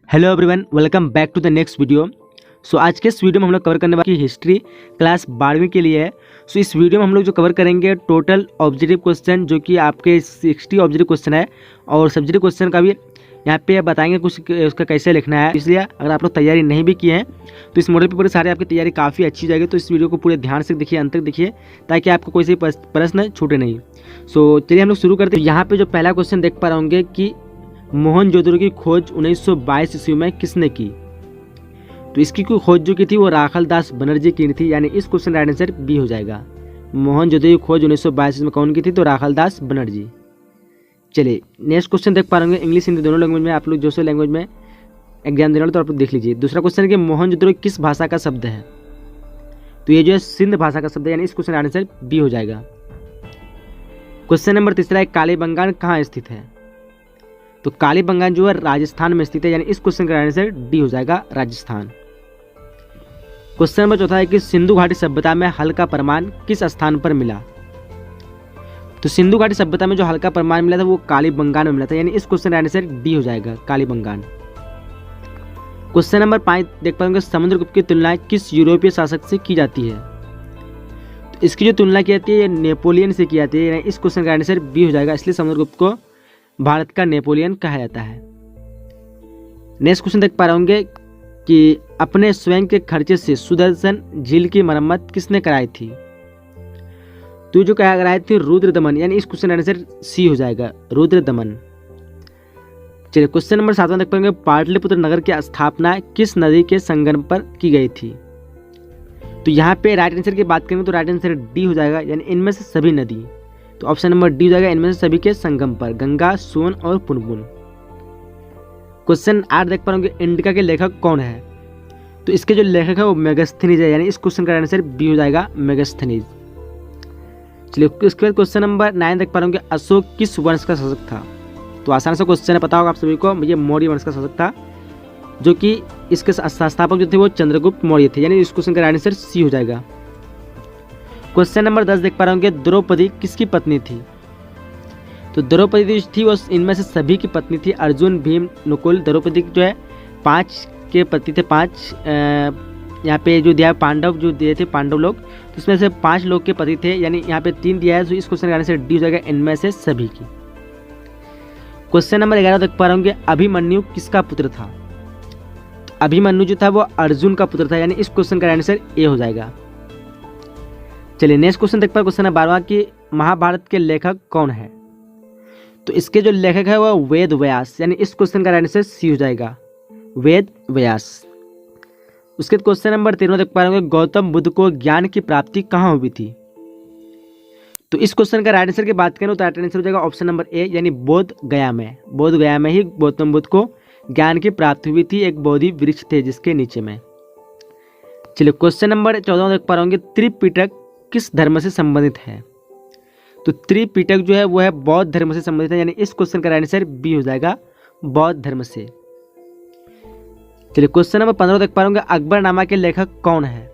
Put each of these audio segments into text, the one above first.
Hello everyone, welcome back to the next video. So आज के इस वीडियो में हम लोग कवर करने वाली हिस्ट्री क्लास 12वीं के लिए है। सो इस वीडियो में हम लोग जो कवर करेंगे टोटल ऑब्जेक्टिव क्वेश्चन, जो कि आपके 60 ऑब्जेक्टिव क्वेश्चन है, और सब्जेक्टिव क्वेश्चन का भी यहाँ पे बताएंगे कुछ उसका कैसे लिखना है। इसलिए अगर आप लोग तैयारी नहीं भी किए हैं तो इस मॉडल पेपर की सारी आपकी तैयारी काफ़ी अच्छी हो जाएगी। तो इस वीडियो को पूरे ध्यान से देखिए, अंत तक देखिए, ताकि आपको कोई से प्रश्न छूटे नहीं। सो चलिए हम लोग शुरू करते हैं। यहाँ पे जो पहला क्वेश्चन देख पा रहे होंगे कि मोहनजोदड़ो की खोज 1922 ईस्वी में किसने की। तो इसकी कोई खोज जो की थी वो राखलदास बनर्जी की थी, यानी इस क्वेश्चन का आंसर बी हो जाएगा। मोहनजोदड़ो की खोज 1922 ईस्वी में कौन की थी, तो राखलदास बनर्जी। चलिए नेक्स्ट क्वेश्चन देख पा रहे होंगे, इंग्लिश हिंदी दोनों लैंग्वेज में। आप लोग जो से लैंग्वेज में एग्जाम देना हो तो आप लोग देख लीजिए। दूसरा क्वेश्चन है कि मोहनजोदड़ो किस भाषा का शब्द है, तो ये जो है सिंध भाषा का शब्द है, यानी इस क्वेश्चन का आंसर बी हो जाएगा। क्वेश्चन नंबर तीसरा है कालीबंगान कहाँ स्थित है, तो कालीबंगान जो है राजस्थान में स्थित है, यानी इस क्वेश्चन का आंसर डी हो जाएगा, राजस्थान। क्वेश्चन नंबर चौथा है कि सिंधु घाटी सभ्यता में हल का प्रमाण किस स्थान पर मिला, तो सिंधु घाटी सभ्यता में जो हल का प्रमाण मिला था वो कालीबंगान में मिला था, यानी इस क्वेश्चन का आंसर डी हो जाएगा, कालीबंगान। क्वेश्चन नंबर 5 देख पाएंगे, समुद्रगुप्त की तुलना किस यूरोपीय शासक से की जाती है, तो इसकी जो तुलना की जाती है ये नेपोलियन से की जाती है, यानी इस क्वेश्चन का आंसर बी हो जाएगा। इसलिए समुद्रगुप्त को भारत का नेपोलियन कहा जाता है। नेक्स्ट क्वेश्चन देख पा रहे होंगे कि अपने स्वयं के खर्चे से सुदर्शन झील की मरम्मत किसने कराई थी, तो जो क्या कराई थी, रुद्रदमन, यानी इस क्वेश्चन का आंसर सी हो जाएगा, रुद्रदमन। चलिए क्वेश्चन नंबर 7 देख पाएंगे, पाटलिपुत्र नगर की स्थापना किस नदी के संगम पर की गई थी, तो यहाँ पे राइट आंसर की बात करेंगे तो राइट आंसर डी हो जाएगा, यानी इनमें से सभी नदी। तो ऑप्शन नंबर डी हो जाएगा, इनमें से सभी के संगम पर, गंगा, सोन और पुनपुन। क्वेश्चन 8 देख पा रहे इंडिका के लेखक कौन है, तो इसके जो लेखक है वो मेगास्थनीज है, यानी इस क्वेश्चन का आंसर बी हो जाएगा, मेगास्थनीज। चलिए इसके बाद क्वेश्चन नंबर 9 देख पा रहे अशोक किस वंश का शासक था, तो आसान से क्वेश्चन है, पता होगा आप सभी को, ये मौर्य वंश का शासक था, जो कि इसके संस्थापक जो थे वो चंद्रगुप्त मौर्य थे, यानी इस क्वेश्चन का आंसर सी हो जाएगा। क्वेश्चन नंबर 10 देख पा रहे होंगे, द्रौपदी किसकी पत्नी थी, तो द्रौपदी थी वो इनमें से सभी की पत्नी थी, अर्जुन, भीम, नकुल। द्रौपदी जो है 5 के पति थे, 5 यहाँ पे जो दिया पांडव जो दिए थे पांडव लोग, तो इसमें से 5 लोग के पति थे, यानी यहाँ पे 3 दिया है, तो इस क्वेश्चन का आंसर डी हो जाएगा, इनमें से सभी की। क्वेश्चन नंबर 11 देख पा रहे होंगे, अभिमन्यु किसका पुत्र था, अभिमन्यु जो था वो अर्जुन का पुत्र था, यानी इस क्वेश्चन का आंसर ए हो जाएगा। चलिए नेक्स्ट क्वेश्चन देख पा क्वेश्चन है 12वां कि महाभारत के लेखक कौन है, तो इसके जो लेखक है वह वेद व्यास, यानी इस क्वेश्चन का आंसर सी हो जाएगा, वेद व्यास। उसके क्वेश्चन नंबर 13 देख पा रहे होंगे, गौतम बुद्ध को ज्ञान की प्राप्ति कहाँ हुई थी, तो इस क्वेश्चन का राइट आंसर की बात करें तो राइट आंसर हो जाएगा ऑप्शन नंबर ए, यानी बोध गया में। बोध गया में ही गौतम बुद्ध को ज्ञान की प्राप्ति हुई थी, एक बोधि वृक्ष थे जिसके नीचे में। चलिए क्वेश्चन नंबर 14 देख पा रहे होंगे, त्रिपिटक किस धर्म से संबंधित है, तो त्रिपिटक जो है वो है बौद्ध धर्म से संबंधित है, यानी इस क्वेश्चन का आंसर बी हो जाएगा, बौद्ध धर्म से। चलिए क्वेश्चन नंबर 15 देख पा रहे होंगे, अकबरनामा के लेखक कौन है,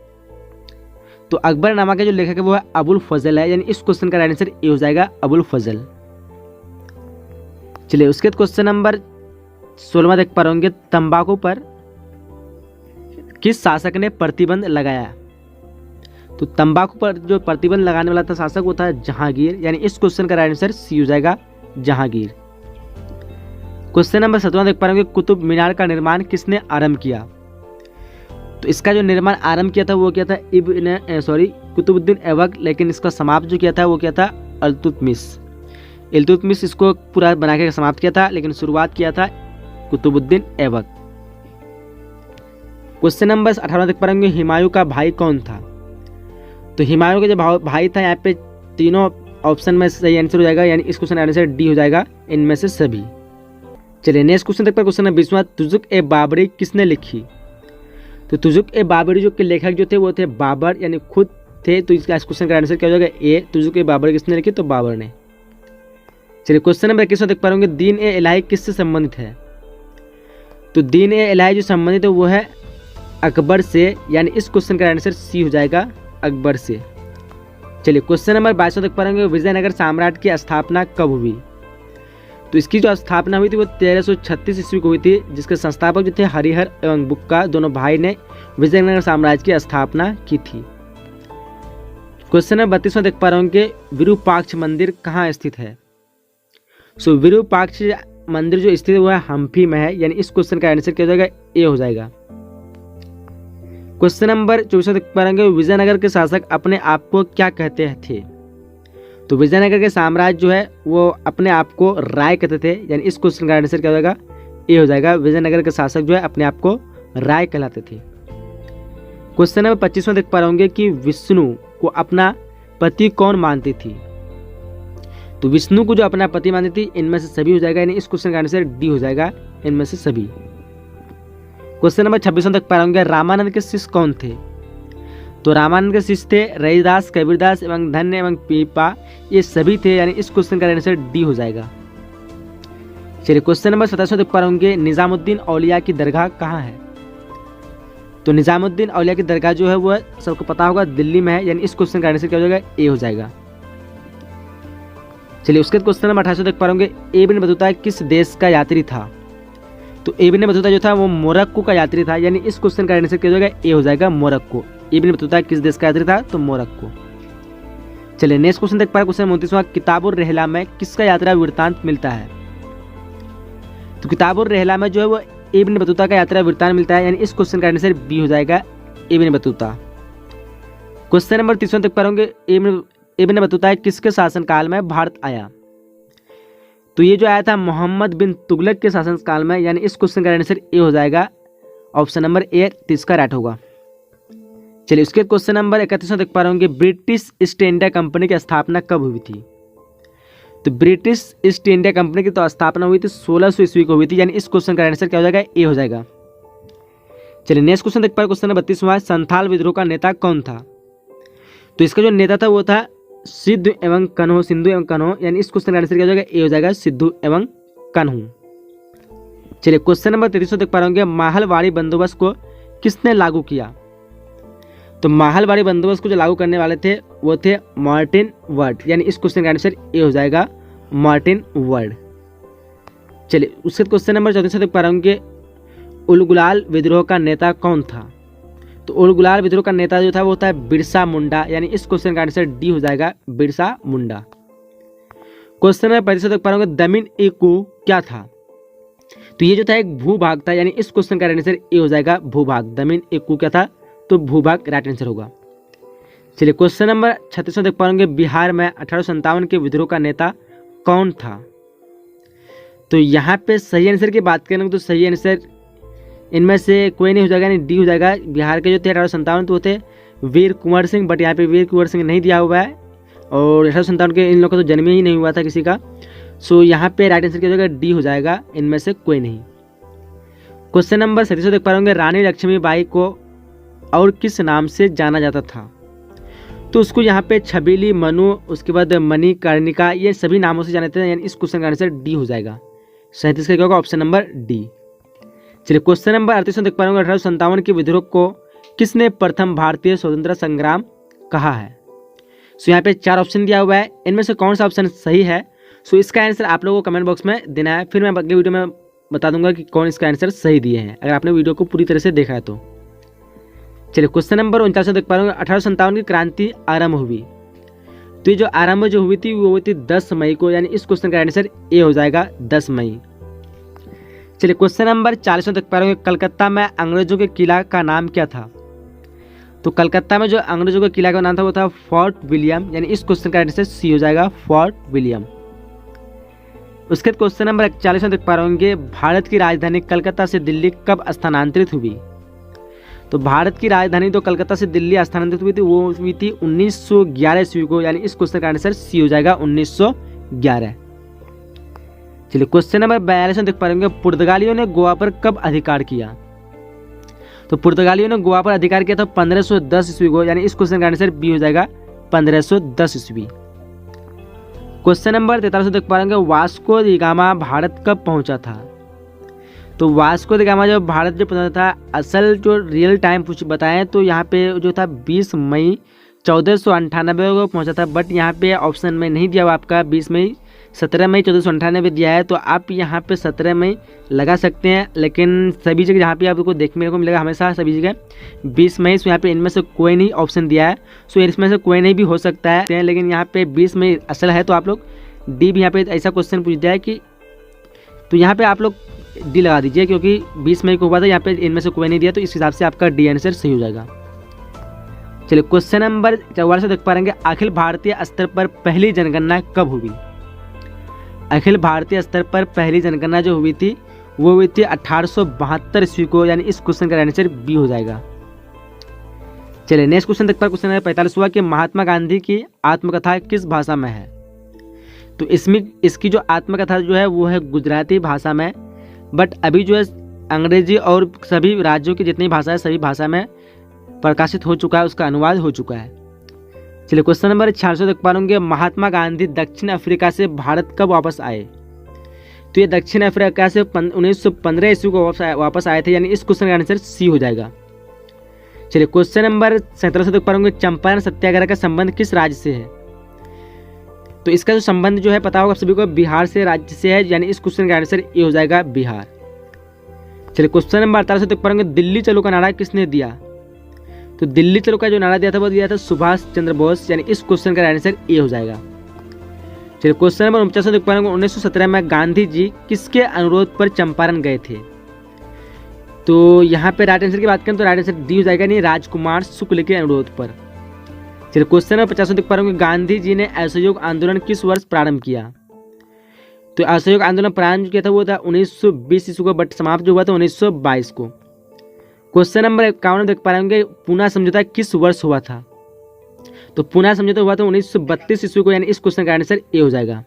तो अकबरनामा के जो लेखक है वो है अबुल फजल है, यानी इस क्वेश्चन का आंसर ए हो जाएगा, अबुल फजल। चलिए उसके क्वेश्चन नंबर 16 देख पा रहे होंगे, तंबाकू पर किस शासक ने प्रतिबंध लगाया, तो तंबाकू पर जो प्रतिबंध लगाने वाला था शासक वो था जहांगीर, यानी इस क्वेश्चन का आंसर सी हो जाएगा, जहांगीर। क्वेश्चन नंबर 17 देख पा रहे होंगे, कुतुब मीनार का निर्माण किसने आरंभ किया, तो इसका जो निर्माण आरंभ किया था वो क्या था, कुतुबुद्दीन ऐबक, लेकिन इसका समाप्त जो किया था वो क्या था, इल्तुतमिश इसको पूरा बना के समाप्त किया था, लेकिन शुरुआत किया था कुतुबुद्दीन ऐबक। क्वेश्चन नंबर 18 देख पा रहे होंगे, हुमायूं का भाई कौन था, तो हुमायूं का जो भाई था, यहाँ पे तीनों ऑप्शन में सही आंसर हो जाएगा, यानी इस क्वेश्चन का आंसर डी हो जाएगा, इनमें से सभी। चलिए नेक्स्ट क्वेश्चन देख पा क्वेश्चन नंबर 20, तुजुक ए बाबरी किसने लिखी, तो तुजुक ए बाबरी जो के लेखक जो थे वो थे बाबर, यानी खुद थे, तो इसका क्वेश्चन का आंसर क्या हो जाएगा, ए। तुजुक ए बाबरी किसने लिखी, तो बाबर ने। चलिए क्वेश्चन नंबर 21 देख पा रहे होंगे, दीन ए इलाही किससे संबंधित है, तो दीन ए इलाही जो संबंधित है वो है अकबर से, यानी इस क्वेश्चन का आंसर सी हो जाएगा, अकबर से। चलिए क्वेश्चन नंबर 22 देख पा रहे होंगे, विजयनगर साम्राज्य की स्थापना कब हुई, तो इसकी जो स्थापना हुई थी वो 1336 ईस्वी को हुई थी, जिसके संस्थापक जो थे हरिहर एवं बुक्का दोनों भाई ने विजयनगर साम्राज्य की स्थापना की थी। क्वेश्चन नंबर 32 में देख पा रहे होंगे विरूपाक्ष मंदिर कहाँ स्थित है। सो विरूपाक्ष मंदिर जो स्थित हुआ है हम्पी में है, यानी इस क्वेश्चन का आंसर क्या हो जाएगा, ए हो जाएगा। क्वेश्चन नंबर 24 देख पा रहे होंगे विजयनगर के शासक अपने आप को क्या कहते थे। तो विजयनगर के साम्राज्य जो है वो अपने आप को राय कहते थे, यानी इस क्वेश्चन का आंसर क्या हो जाएगा, ए हो जाएगा। विजयनगर के शासक जो है अपने आप को राय कहलाते थे। क्वेश्चन नंबर 25 में देख पा रहे होंगे कि विष्णु को अपना पति कौन मानती थी। तो विष्णु को जो अपना पति मानती थी, इनमें से सभी हो जाएगा, यानी इस क्वेश्चन का आंसर डी हो जाएगा, इनमें से सभी। क्वेश्चन नंबर 26 में देख पा रहे होंगे रामानंद के शिष्य कौन थे। तो रामानंद के शिष्य थे रविदास, कबीरदास एवं धन्य एवं पीपा, ये सभी थे, यानी इस क्वेश्चन का आंसर डी हो जाएगा। चलिए क्वेश्चन नंबर 27 में देख पा रहे होंगे निजामुद्दीन औलिया की दरगाह कहाँ है। तो निजामुद्दीन औलिया की दरगाह जो है वो सबको पता होगा दिल्ली में है, यानी इस क्वेश्चन का आंसर क्या हो जाएगा, ए हो जाएगा। चलिए उसके क्वेश्चन नंबर 28 देख पा रहे होंगे इब्न बतूता किस देश का यात्री था। तो इब्न बतूता जो था वो मोरक्को का यात्री था, यानी इस क्वेश्चन का आंसर क्या हो जाएगा, ए हो जाएगा, मोरक्को। इब्न बतूता किस देश का यात्री था, तो मोरक्को। चलिए नेक्स्ट क्वेश्चन देख पा रहे क्वेश्चन 29वां किताबुर रहला में किसका यात्रा वृत्तांत मिलता है। तो किताबुर रहला में जो है वो इब्न बतूता का यात्रा वृत्तांत मिलता है, यानी इस क्वेश्चन का आंसर बी हो जाएगा, इब्न बतूता। क्वेश्चन नंबर 30 देख पा रहे होंगे इब्न बतूता किसके शासनकाल में भारत आया। तो ये जो आया था मोहम्मद बिन तुगलक के शासनकाल में, यानी इस क्वेश्चन का आंसर ए हो जाएगा, ऑप्शन नंबर ए 30 का राइट होगा। चलिए उसके क्वेश्चन नंबर 31 देख पा रहे होंगे ब्रिटिश ईस्ट इंडिया कंपनी की स्थापना कब हुई थी। तो ब्रिटिश ईस्ट इंडिया कंपनी की तो स्थापना हुई थी 1600 ईस्वी को हुई थी, यानी इस क्वेश्चन का आंसर क्या हो जाएगा, ए हो जाएगा। चलिए नेक्स्ट क्वेश्चन देख पा रहे क्वेश्चन नंबर 32वां संथाल विद्रोह का नेता कौन था। तो इसका जो नेता था वो था सिद्धू एवं कन्हो, सिंधु एवं कन्हो, यानी इस क्वेश्चन का आंसर क्या हो जाएगा, ए हो जाएगा, सिद्धू एवं कन्हो। चलिए क्वेश्चन नंबर 33 देख पा रहे होंगे माहलवाड़ी बंदोबस्त को किसने लागू किया। तो माहलवाड़ी बंदोबस्त को जो लागू करने वाले थे वो थे मार्टिन वर्ड, यानी इस क्वेश्चन का आंसर ए हो जाएगा, मार्टिन वर्ड। चलिए उसके क्वेश्चन नंबर 34 देख पा रहे होंगे उलगुलाल विद्रोह का नेता कौन था। तो उलगुलाल विद्रोह का नेता जो था वो था बिरसा मुंडा, यानी इस क्वेश्चन का आंसर डी हो जाएगा, बिरसा मुंडा। क्वेश्चन नंबर 35 देख पा रहे होंगे दमिन एकू क्या था। तो ये जो था एक भूभाग था, यानी इस क्वेश्चन का आंसर ए हो जाएगा, भूभाग। दमिन एकू क्या था, तो भूभाग राइट आंसर होगा। चलिए क्वेश्चन नंबर 36 देख पा रहे होंगे बिहार में 1857 के विद्रोह का नेता कौन था। तो यहाँ पे सही आंसर की बात करें तो सही आंसर इनमें से कोई नहीं हो जाएगा, यानी डी हो जाएगा। बिहार के जो थे 1857 तो थे वीर कुंवर सिंह, बट यहाँ पे वीर कुंवर सिंह नहीं दिया हुआ है, और 1857 के इन लोगों का तो जन्म ही नहीं हुआ था किसी का। सो यहाँ पे राइट आंसर क्या हो जाएगा, डी हो जाएगा, इनमें से कोई नहीं। क्वेश्चन नंबर 37 देख पा रहे होंगे रानी लक्ष्मीबाई को और किस नाम से जाना जाता था। तो उसको यहाँ पे छबीली, मनु, उसके बाद मणिकर्णिका, ये सभी नामों से जाने जाते हैं, यानी इस क्वेश्चन का आंसर डी हो जाएगा। 37 का क्या होगा, ऑप्शन नंबर डी। चलिए क्वेश्चन नंबर 38 देख पा रहे होंगे 1857 के विद्रोह को किसने प्रथम भारतीय स्वतंत्रता संग्राम कहा है। सो यहाँ पे 4 ऑप्शन दिया हुआ है, इनमें से कौन सा ऑप्शन सही है। सो इसका आंसर आप लोगों को कमेंट बॉक्स में देना है, फिर मैं अगले वीडियो में बता दूंगा कि कौन इसका आंसर सही दिए हैं, अगर आपने वीडियो को पूरी तरह से देखा है तो। चलिए क्वेश्चन नंबर 49 देख पा रहे होंगे 1857 की क्रांति आरंभ हुई। तो ये जो आरंभ जो हुई थी वो हुई थी 10 मई को, यानी इस क्वेश्चन का आंसर ए हो जाएगा, 10 मई। चलिए क्वेश्चन नंबर 40 देख पा रहे होंगे कलकत्ता में अंग्रेजों के किला का नाम क्या था। तो कलकत्ता में जो अंग्रेजों के किला का नाम था वो था फोर्ट विलियम, यानी इस क्वेश्चन का आंसर सी हो जाएगा, फोर्ट विलियम। उसके क्वेश्चन नंबर 41 में देख पा रहे होंगे भारत की राजधानी कलकत्ता से दिल्ली कब स्थानांतरित हुई। तो भारत की राजधानी तो कलकत्ता से दिल्ली स्थानांतरित हुई थी, वो हुई थी 1911 ईस्वी को, यानी इस क्वेश्चन का आंसर सी हो जाएगा, 1911। चलिए क्वेश्चन नंबर 42 में देख पा रहे होंगे पुर्तगालियों ने गोवा पर कब अधिकार किया। तो पुर्तगालियों ने गोवा पर अधिकार किया था 1510 ईस्वी को, यानी इस क्वेश्चन का आंसर बी हो जाएगा, 1510 ईस्वी। क्वेश्चन नंबर 43 देख पा रहे होंगे वास्को डी गामा भारत कब पहुंचा था। तो वास्को डी गामा जब भारत जो पहुंचा था, असल जो रियल टाइम कुछ बताएं तो यहाँ पे जो था 20 मई 1498 को पहुंचा था, बट यहाँ पे ऑप्शन में नहीं दिया हुआ आपका 20 मई 17 मई 1498 दिया है, तो आप यहाँ पे 17 मई लगा सकते हैं, लेकिन सभी जगह जहाँ पे आपको देखने को मिलेगा हमेशा सभी जगह 20 मई। सो यहाँ पे इनमें से कोई नहीं ऑप्शन दिया है, सो इसमें से कोई नहीं भी हो सकता है, लेकिन यहाँ पे 20 मई असल है, तो आप लोग डी भी यहाँ पे ऐसा क्वेश्चन पूछ दिया है कि, तो यहाँ पे आप लोग डी लगा दीजिए, क्योंकि 20 मई को हुआ था, यहाँ पे इनमें से कोई नहीं दिया, तो इस हिसाब से आपका डी आंसर सही हो जाएगा। चलिए क्वेश्चन नंबर 44 से देख पाएंगे, अखिल भारतीय स्तर पर पहली जनगणना कब हुई? अखिल भारतीय स्तर पर पहली जनगणना जो हुई थी वो हुई थी 1872 ईस्वी को, यानी इस क्वेश्चन का आंसर बी हो जाएगा। चलिए नेक्स्ट क्वेश्चन देख पाए, क्वेश्चन नंबर 45 हुआ कि महात्मा गांधी की आत्मकथा किस भाषा में है? तो इसमें इसकी जो आत्मकथा जो है वो है गुजराती भाषा में, बट अभी जो है अंग्रेजी और सभी राज्यों की जितनी भाषा है सभी भाषा में प्रकाशित हो चुका है, उसका अनुवाद हो चुका है। चलिए क्वेश्चन नंबर 46 देख पा रहे, महात्मा गांधी दक्षिण अफ्रीका से भारत कब वापस आए? तो ये दक्षिण अफ्रीका से 1915 ईस्वी को वापस आए थे, यानी इस क्वेश्चन का आंसर सी हो जाएगा। चलिए क्वेश्चन नंबर 17 देख पा रहे, चंपारण सत्याग्रह का संबंध किस राज्य से है? तो इसका जो संबंध जो है पता होगा आप सभी को, बिहार से राज्य से है, यानी इस क्वेश्चन का आंसर ए हो जाएगा बिहार। चलिए क्वेश्चन नंबर 48 देख पा रहे, दिल्ली चलो का नारा किसने दिया? तो दिल्ली चलो का जो नारा दिया था वो दिया था सुभाष चंद्र बोस, यानी इस क्वेश्चन का आंसर ए हो जाएगा। चलिए क्वेश्चन नंबर 49 देख पा रहे, 1917 में गांधी जी किसके अनुरोध पर चंपारण गए थे? तो यहाँ पे राइट आंसर की बात करें तो राइट आंसर डी हो जाएगा, नहीं राजकुमार शुक्ल के अनुरोध पर। चलिए क्वेश्चन नंबर 50 देख पा रहे, गांधी जी ने असहयोग आंदोलन किस वर्ष प्रारंभ किया? तो असहयोग आंदोलन प्रारंभ किया था वो था 1920 ईस्वी को, बट समाप्त जो हुआ था 1922 को। क्वेश्चन नंबर 51 देख पा रहे होंगे, पूना समझौता किस वर्ष हुआ था? तो पूना समझौता हुआ था 1932 ईस्वी को, यानी इस क्वेश्चन का आंसर ए हो जाएगा।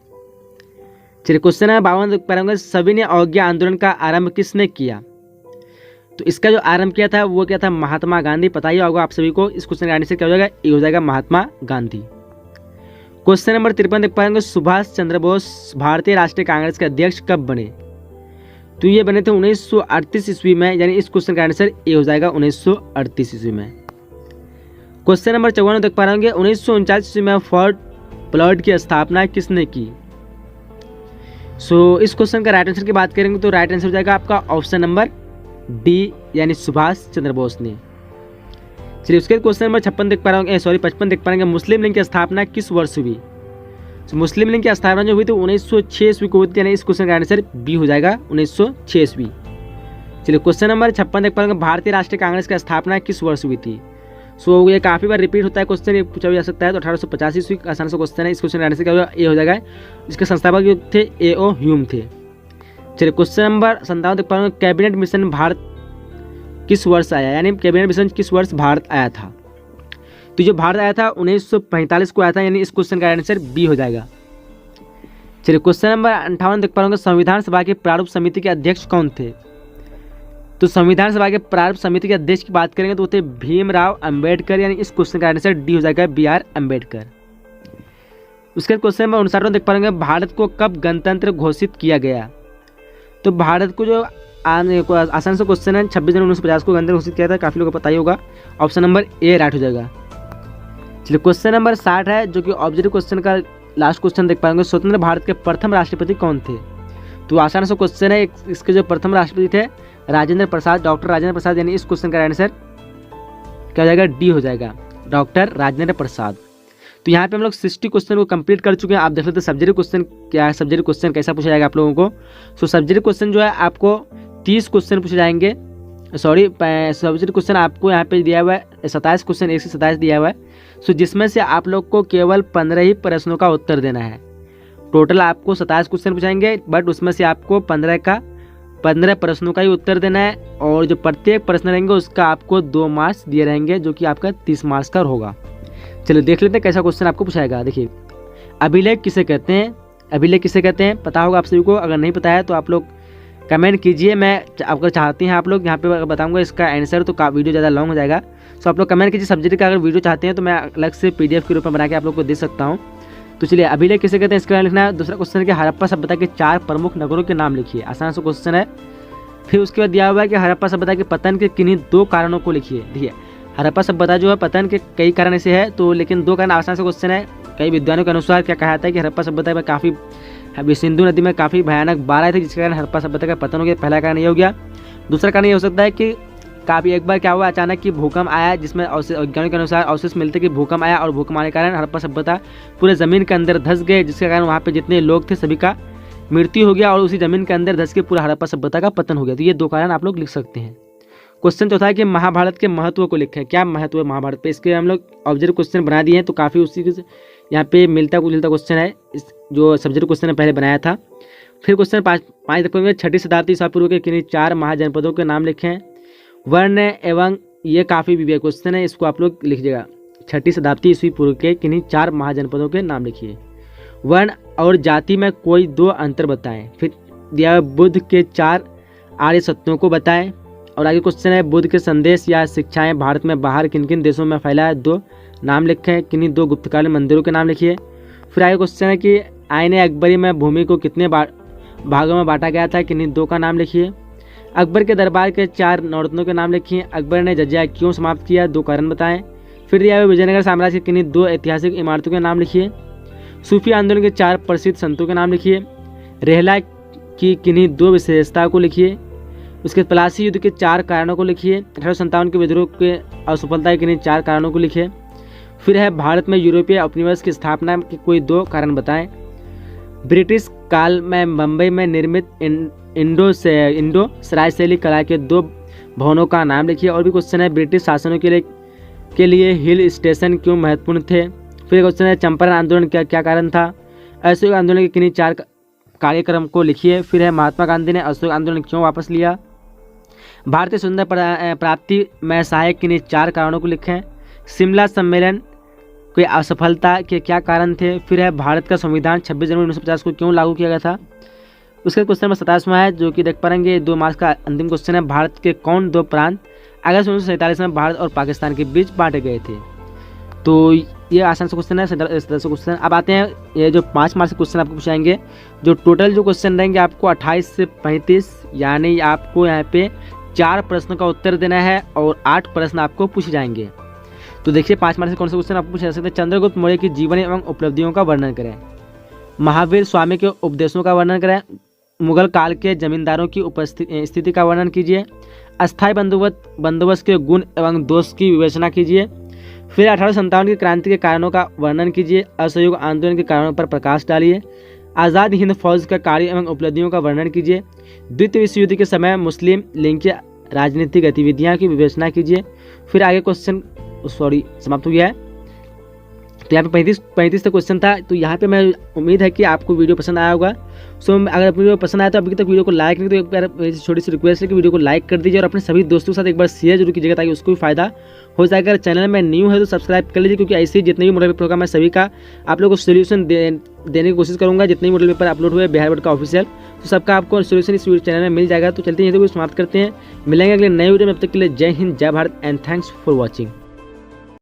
चलिए क्वेश्चन नंबर 52 देख पा रहे होंगे, सविनय अवज्ञा आंदोलन का आरंभ किसने किया? तो इसका जो आरंभ किया था वो क्या था? महात्मा गांधी। पता ही होगा आप सभी को, इस क्वेश्चन का आंसर क्या हो जाएगा? ए हो जाएगा महात्मा गांधी। क्वेश्चन नंबर 53 देख पा रहे होंगे, सुभाष चंद्र बोस भारतीय राष्ट्रीय कांग्रेस के अध्यक्ष कब बने? तो ये बने थे 1938 ईस्वी में, यानी इस क्वेश्चन का आंसर ए हो जाएगा 1938 ईस्वी में। क्वेश्चन नंबर 54 देख पा रहे होंगे, 1949 ईस्वी में फोर्ट ब्लड की स्थापना किसने की? सो इस क्वेश्चन का राइट आंसर की बात करेंगे तो राइट आंसर हो जाएगा आपका ऑप्शन नंबर डी, यानी सुभाष चंद्र बोस ने। चलिए उसके क्वेश्चन नंबर 56 देख पा रहे होंगे, 55 देख पा रहे, मुस्लिम लीग की स्थापना किस वर्ष हुई? तो मुस्लिम लीग की स्थापना जो हुई थी 1906 ईस्वी को हुई थी, यानी इस क्वेश्चन का आंसर बी हो जाएगा 1906 ईस्वी। चलिए क्वेश्चन नंबर 56 देख पा रहे, भारतीय राष्ट्रीय कांग्रेस की स्थापना किस वर्ष हुई थी? सो ये काफी बार रिपीट होता है क्वेश्चन, ये पूछा जा सकता है, तो 1850 ईस्वी आसान सा क्वेश्चन है। इस क्वेश्चन का आंसर क्या होगा? ए हो जाएगा। इसके संस्थापक जो थे ए.ओ. ह्यूम थे। चलिए क्वेश्चन नंबर 57 देख पा रहे, कैबिनेट मिशन भारत किस वर्ष आया? यानी कैबिनेट मिशन किस वर्ष भारत आया था? तो जो भारत आया था 1945 को आया था, यानी इस क्वेश्चन का आंसर बी हो जाएगा। चलिए क्वेश्चन नंबर 58 देख पा रहे, संविधान सभा के प्रारूप समिति के अध्यक्ष कौन थे? तो संविधान सभा के प्रारूप समिति के अध्यक्ष की बात करेंगे तो वो थे भीमराव अंबेडकर, यानी इस क्वेश्चन का आंसर डी हो जाएगा, बी आर अम्बेडकर। उसके क्वेश्चन नंबर 59 देख पा रहे, भारत को कब गणतंत्र घोषित किया गया? तो भारत को जो आसान सा क्वेश्चन है, 26 जनवरी 1950 को गणतंत्र घोषित किया था, काफी लोगों को पता ही होगा। ऑप्शन नंबर ए राइट हो जाएगा। चलिए क्वेश्चन नंबर 60 है, जो कि ऑब्जेक्टिव क्वेश्चन का लास्ट क्वेश्चन देख पाएंगे, स्वतंत्र भारत के प्रथम राष्ट्रपति कौन थे? तो आसान सा क्वेश्चन है, इसके जो प्रथम राष्ट्रपति थे राजेंद्र प्रसाद, डॉक्टर राजेंद्र प्रसाद, यानी इस क्वेश्चन का आंसर क्या हो जाएगा? डी हो जाएगा, डॉक्टर राजेंद्र प्रसाद। तो यहाँ पे हम लोग 60 क्वेश्चन को कंप्लीट कर चुके हैं। आप देख लेते हैं सब्जेक्टिव क्वेश्चन क्या है, सब्जेक्टिव क्वेश्चन कैसा पूछा जाएगा आप लोगों को। सो सब्जेक्टिव क्वेश्चन जो है आपको 30 क्वेश्चन पूछे जाएंगे, सब्जेक्टिव क्वेश्चन आपको यहाँ पे दिया हुआ है 27 क्वेश्चन, 1 से 27 दिया हुआ है। सो जिसमें से आप लोग को केवल 15 ही प्रश्नों का उत्तर देना है। टोटल आपको 27 क्वेश्चन पूछाएंगे, बट उसमें से आपको 15 प्रश्नों का ही उत्तर देना है, और जो प्रत्येक प्रश्न रहेंगे उसका आपको 2 मार्क्स दिए रहेंगे, जो कि आपका 30 मार्क्स का होगा। चलिए देख लेते हैं कैसा क्वेश्चन आपको पूछाएगा। देखिए, अभिलेख किसे कहते हैं? अभिलेख किसे कहते हैं पता होगा आप सभी को, अगर नहीं पता है तो आप लोग कमेंट कीजिए। मैं अगर चाहते हैं आप लोग यहाँ पे बताऊंगा इसका आंसर, तो वीडियो ज़्यादा लॉन्ग हो जाएगा। सो आप लोग कमेंट कीजिए सब्जेक्ट का, अगर वीडियो चाहते हैं तो मैं अलग से PDF के रूप में बना के आप लोग को दे सकता हूँ। तो चलिए अभिलेख किसे कहते हैं इसका लिखना है। दूसरा क्वेश्चन है कि हड़प्पा सभ्यता के 4 प्रमुख नगरों के नाम लिखिए। आसान सा क्वेश्चन है। फिर उसके बाद दिया हुआ है कि हड़प्पा सभ्यता के पतन के किन्हीं 2 कारणों को लिखिए। देखिए हड़प्पा सभ्यता जो है पतन के कई कारण ऐसे है, तो लेकिन 2 कारण आसान सा क्वेश्चन है। कई विद्वानों के अनुसार क्या कहा जाता है कि हड़प्पा सभ्यता में काफ़ी अभी सिंधु नदी में काफ़ी भयानक बाढ़ आई थी, जिसके कारण हड़प्पा सभ्यता का पतन हो गया। पहला कारण ये हो गया। दूसरा कारण ये हो सकता है कि काफ़ी एक बार क्या हुआ, अचानक कि भूकंप आया, जिसमें वैज्ञानिक के अनुसार अवशेष मिलते कि भूकंप आया और भूकंप आने के कारण हड़प्पा सभ्यता पूरे ज़मीन के अंदर धंस गए, जिसके कारण वहाँ पे जितने लोग थे सभी का मृत्यु हो गया और उसी ज़मीन के अंदर धंस के पूरा हड़प्पा सभ्यता का पतन हो गया। तो ये 2 कारण आप लोग लिख सकते हैं। क्वेश्चन चौथा है कि महाभारत के महत्व को लिखें। क्या महत्व है महाभारत पे, इसके हम लोग ऑब्जेक्टिव क्वेश्चन बना दिए हैं, तो काफ़ी उसी के यहाँ पे मिलता जुलता क्वेश्चन है, इस जो सब्जेक्ट क्वेश्चन पहले बनाया था। फिर क्वेश्चन 5 देखोगे, 6ठी शताब्दी ईसा पूर्व के किन्हीं 4 महाजनपदों के नाम लिखें। वर्ण एवं, ये काफ़ी विवेक क्वेश्चन है, इसको आप लोग लिखिएगा। 6ठी शताब्दी ईस्वी पूर्व के किन्हीं 4 महाजनपदों के नाम लिखिए। वर्ण और जाति में कोई 2 अंतर बताएं। फिर दिया बुद्ध के 4 आर्य सत्यों को बताएं। और आगे क्वेश्चन है, बुद्ध के संदेश या शिक्षाएं भारत में बाहर किन किन देशों में फैला है, 2 नाम लिखें। किन्हीं 2 गुप्तकालीन मंदिरों के नाम लिखिए। फिर आगे क्वेश्चन है कि आईने अकबरी में भूमि को कितने भागों में बांटा गया था, किन्हीं 2 का नाम लिखिए। अकबर के दरबार के 4 नवरत्नों के नाम लिखिए। अकबर ने जजिया क्यों समाप्त किया, 2 कारण बताएं। फिर दिया हुआ विजयनगर साम्राज्य के किन्हीं 2 ऐतिहासिक इमारतों के नाम लिखिए। सूफी आंदोलन के 4 प्रसिद्ध संतों के नाम लिखिए। रेहला की किन्हीं 2 विशेषताओं को लिखिए। उसके प्लासी युद्ध के 4 कारणों को लिखिए। 1857 के विद्रोह के असफलता के किन्हीं 4 कारणों को लिखिए। फिर है भारत में यूरोपीय उपनिवेश की स्थापना के कोई 2 कारण बताएं। ब्रिटिश काल में मुंबई में निर्मित इंडो सराय शैली कला के 2 भवनों का नाम लिखिए। और भी क्वेश्चन है, ब्रिटिश शासनों के लिए हिल स्टेशन क्यों महत्वपूर्ण थे। फिर क्वेश्चन है, चंपारण आंदोलन क्या कारण था। असहयोग आंदोलन के किन्हीं 4 कार्यक्रम को लिखिए। फिर है, महात्मा गांधी ने असहयोग आंदोलन क्यों वापस लिया। भारतीय सुंदर प्राप्ति में सहायक किन्हीं 4 कारणों को लिखें। शिमला सम्मेलन की असफलता के क्या कारण थे। फिर है, भारत का संविधान 26 जनवरी 1950 को क्यों लागू किया गया था। उसके क्वेश्चन नंबर 27वां है, जो कि देख पाएंगे 2 मार्क्स का अंतिम क्वेश्चन है, भारत के कौन 2 प्रांत अगस्त 1947 में भारत और पाकिस्तान के बीच बांटे गए थे। तो ये आसान सा क्वेश्चन है, 17 क्वेश्चन। अब आते हैं ये जो 5 मार्क्स के क्वेश्चन आपको पूछाएंगे, जो टोटल जो क्वेश्चन रहेंगे आपको 28 से 35, यानी आपको यहाँ पे 4 प्रश्नों का उत्तर देना है और 8 प्रश्न आपको पूछे जाएंगे। तो देखिए 5 मार्क्स से कौन सा क्वेश्चन आपको पूछा जा सकता है। चंद्रगुप्त मौर्य की जीवन एवं उपलब्धियों का वर्णन करें। महावीर स्वामी के उपदेशों का वर्णन करें। मुगल काल के जमींदारों की स्थिति का वर्णन कीजिए। अस्थायी बंदोबस्त के गुण एवं दोष की विवेचना कीजिए। फिर 1857 की क्रांति के कारणों का वर्णन कीजिए। असहयोग आंदोलन के कारणों पर प्रकाश डालिए। आज़ाद हिंद फौज का कार्य एवं उपलब्धियों का वर्णन कीजिए। द्वितीय विश्व युद्ध के समय मुस्लिम लीग की राजनीतिक गतिविधियां की विवेचना कीजिए। फिर आगे क्वेश्चन समाप्त हो गया है। तो यहाँ पे 35 तक क्वेश्चन था। तो यहाँ पे मैं उम्मीद है कि आपको वीडियो पसंद आया होगा। अगर वीडियो पसंद आया तो अभी तक वीडियो को लाइक नहीं, तो एक बार मेरी छोटी सी रिक्वेस्ट है कि वीडियो को लाइक कर दीजिए और अपने सभी दोस्तों के साथ एक बार शेयर जरूर कीजिएगा, ताकि उसको भी फायदा हो जाएगा। अगर चैनल में न्यू है तो सब्सक्राइब कर लीजिए, क्योंकि ऐसे ही जितने भी मॉडल पेपर होगा मैं सभी का आप लोगों को सोल्यूशन देने की कोशिश करूँगा। जितने भी मॉडल पेपर अपलोड हुए बिहार बोर्ड का ऑफिशियल, तो सबका आपको सोल्यूशन इस चैनल में मिल जाएगा। तो चलते हैं, तो समाप्त करते हैं, मिलेंगे अगले नए वीडियो में। अब तक के लिए जय हिंद, जय Bharat and thanks for watching.